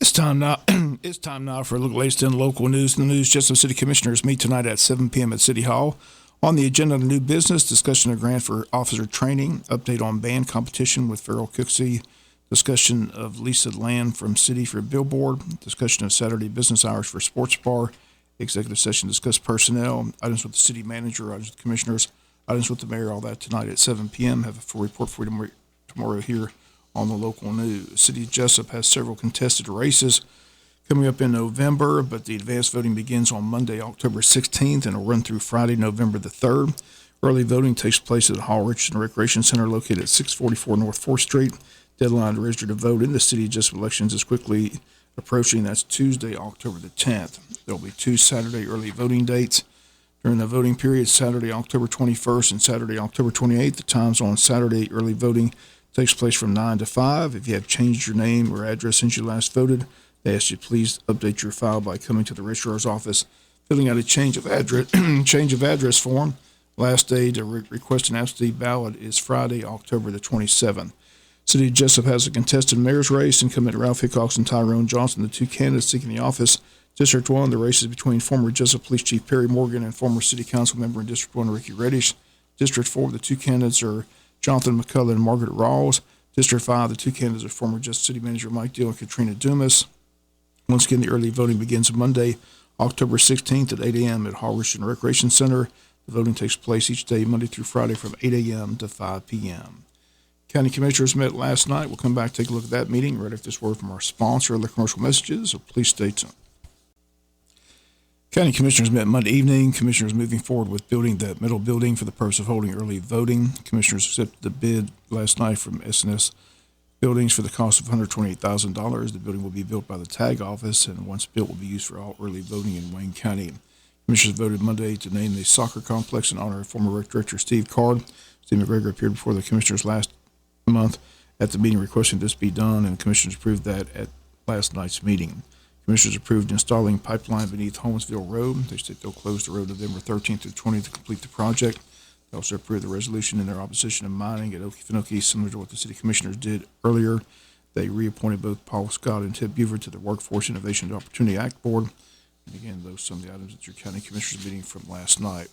It's time now. It's time now for a look at the latest in local news. In the news, Jesup City Commissioners meet tonight at 7 p.m. at City Hall. On the agenda, new business, discussion of grant for officer training, update on band competition with Farrell Cooksey, discussion of leased land from city for billboard, discussion of Saturday business hours for sports bar, executive session, discuss personnel, items with the city manager, items with the commissioners, items with the mayor, all that tonight at 7 p.m. Have a full report for you tomorrow here on the local news. City of Jesup has several contested races coming up in November, but the advanced voting begins on Monday, October 16th, and will run through Friday, November the 3rd. Early voting takes place at the Hall Richardson Recreation Center located at 644 North 4th Street. Deadline to register to vote in the City of Jesup elections is quickly approaching. That's Tuesday, October the 10th. There will be two Saturday early voting dates during the voting period, Saturday, October 21st and Saturday, October 28th. The times on Saturday early voting takes place from 9 to 5. If you have changed your name or address since you last voted, they ask you please update your file by coming to the registrar's office, filling out a change of address form. Last day to request an absentee ballot is Friday, October the 27th. City of Jesup has a contested mayor's race. Incumbent Ralph Hickox and Tyrone Johnson, the two candidates seeking the office. District 1, the race is between former Jesup Police Chief Perry Morgan and former City Council member in District 1, Ricky Reddish. District 4, the two candidates are Jonathan McCullough and Margaret Rawls. District 5, the two candidates are former Jesup City Manager Mike Deal and Katrina Dumas. Once again, the early voting begins Monday, October 16th at 8 a.m. at Hall Richardson Recreation Center. The voting takes place each day, Monday through Friday, from 8 a.m. to 5 p.m. County Commissioners met last night. We'll come back, take a look at that meeting right after this word from our sponsor, other commercial messages, so please stay tuned. County Commissioners met Monday evening. Commissioners moving forward with building the middle building for the purpose of holding early voting. Commissioners accepted the bid last night from S&S Buildings for the cost of $128,000. The building will be built by the TAG office, and once built will be used for all early voting in Wayne County. Commissioners voted Monday to name the soccer complex in honor of former Rec Director Steve Card. Steve McGregor appeared before the Commissioners last month at the meeting requesting this be done, and the Commissioners approved that at last night's meeting. Commissioners approved installing pipeline beneath Holmesville Road. They said they'll close the road November 13th through 20th to complete the project. They also approved the resolution in their opposition of mining at Okefenokee, similar to what the City Commissioners did earlier. They reappointed both Paul Scott and Ted Buford to the Workforce Innovation and Opportunity Act Board. And again, those are some of the items at your County Commissioners meeting from last night.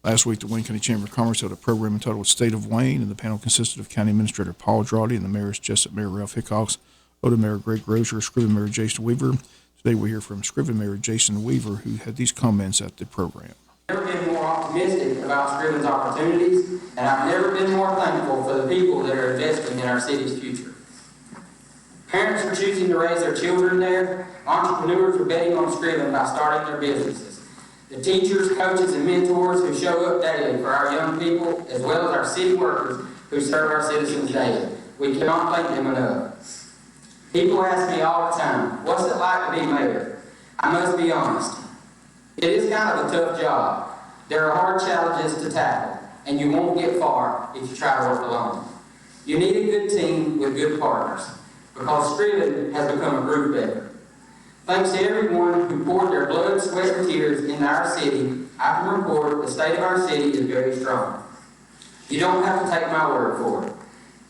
Last week, the Wayne County Chamber of Commerce held a program entitled State of Wayne, and the panel consisted of County Administrator Paul Drawdy and the Mayor's Jesup Mayor Ralph Hickox, Oda Mayor Greg Grozier, Scriven Mayor Jason Weaver. Today we hear from Scriven Mayor Jason Weaver, who had these comments at the program. I've never been more optimistic about Scriven's opportunities, and I've never been more thankful for the people that are investing in our city's future. Parents are choosing to raise their children there. Entrepreneurs are betting on Scriven by starting their businesses. The teachers, coaches, and mentors who show up daily for our young people, as well as our city workers who serve our citizens daily. We cannot thank them enough. People ask me all the time, what's it like to be mayor? I must be honest. It is kind of a tough job. There are hard challenges to tackle, and you won't get far if you try to work alone. You need a good team with good partners, because Scriven has become a group effort. Thanks to everyone who poured their blood, sweat, and tears into our city, I can report the state of our city is very strong. You don't have to take my word for it.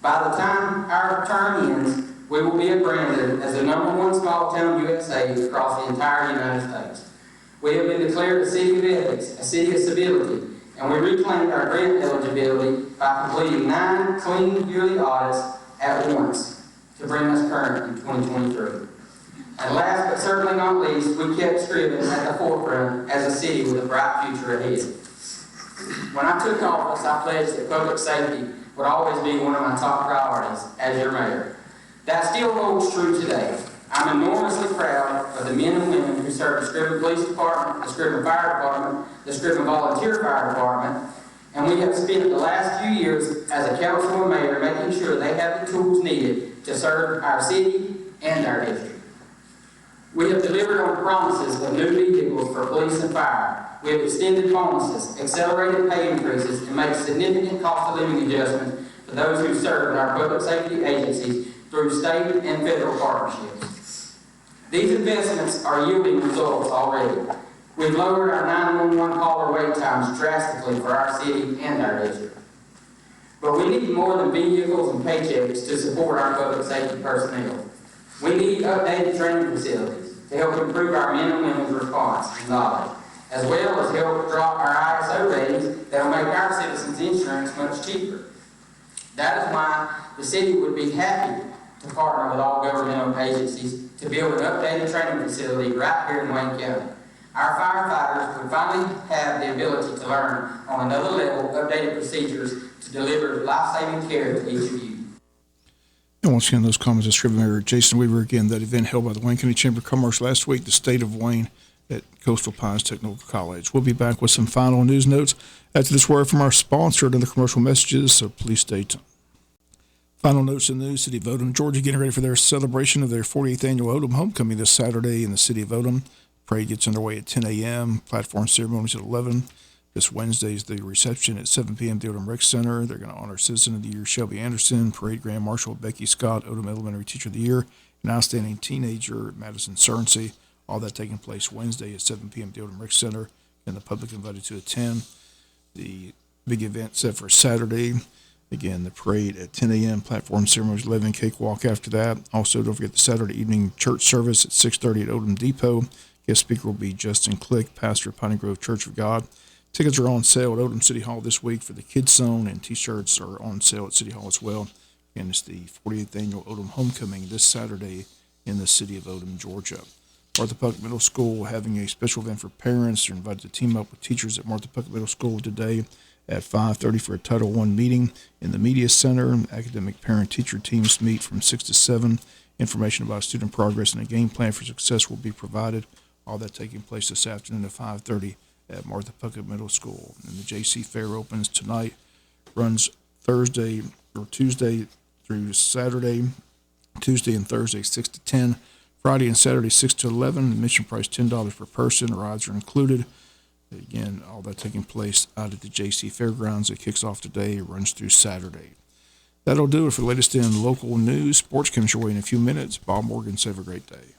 By the time our term ends, we will be branded as the #1 small town USA across the entire United States. We have been declared a city of ethics, a city of civility, and we reclaimed our grant eligibility by completing 9 clean yearly audits at once to bring us current in 2023. And last but certainly not least, we kept Scriven at the forefront as a city with a bright future ahead. When I took office, I pledged that public safety would always be one of my top priorities as your mayor. That still holds true today. I'm enormously proud of the men and women who serve the Scriven Police Department, the Scriven Fire Department, the Scriven Volunteer Fire Department, and we have spent the last few years as a council and mayor making sure they have the tools needed to serve our city and our district. We have delivered on promises of new vehicles for police and fire. We have extended bonuses, accelerated pay increases, and made significant cost of living adjustments for those who serve in our public safety agencies through state and federal partnerships. These investments are yielding results already. We've lowered our 911 caller wait times drastically for our city and our district. But we need more than vehicles and paychecks to support our public safety personnel. We need updated training facilities to help improve our men and women's response and knowledge, as well as help drop our ISO ratings that will make our citizens' insurance much cheaper. That is why the city would be happy to partner with all governmental agencies to build an updated training facility right here in Wayne County. Our firefighters would finally have the ability to learn on another level updated procedures to deliver life-saving care to each of you. And once again, those comments are Scrivener Mayor Jason Weaver. Again, that event held by the Wayne County Chamber of Commerce last week, the State of Wayne at Coastal Pines Technical College. We'll be back with some final news notes after this word from our sponsor and other commercial messages, so please stay tuned. Final notes in the news: City of Odom, Georgia, getting ready for their celebration of their 48th annual Odom Homecoming this Saturday in the city of Odom. Parade gets underway at 10 a.m., platform ceremonies at 11. This Wednesday is the reception at 7 p.m. at the Odom Rec Center. They're going to honor Citizen of the Year Shelby Anderson, Parade Grand Marshal Becky Scott, Odom Elementary Teacher of the Year, and Outstanding Teenager Madison Cernsey. All that taking place Wednesday at 7 p.m. at the Odom Rec Center, and the public invited to attend. The big event set for Saturday. Again, the parade at 10 a.m., platform ceremonies 11, cakewalk after that. Also, don't forget the Saturday evening church service at 6:30 at Odom Depot. Guest speaker will be Justin Click, pastor of Piney Grove Church of God. Tickets are on sale at Odom City Hall this week for the Kids Zone, and T-shirts are on sale at City Hall as well. And it's the 48th annual Odom Homecoming this Saturday in the city of Odom, Georgia. Martha Puckett Middle School having a special event for parents. They're invited to team up with teachers at Martha Puckett Middle School today at 5:30 for a Title I meeting in the Media Center. Academic parent-teacher teams meet from 6 to 7. Information about student progress and a game plan for success will be provided. All that taking place this afternoon at 5:30 at Martha Puckett Middle School. And the JC Fair opens tonight, runs Tuesday through Saturday, Tuesday and Thursday 6 to 10, Friday and Saturday 6 to 11. Admission price $10 per person. Rides are included. Again, all that taking place out at the JC Fairgrounds. It kicks off today, runs through Saturday. That'll do it for the latest in local news. Sports comes your way in a few minutes. Bob Morgan, have a great day.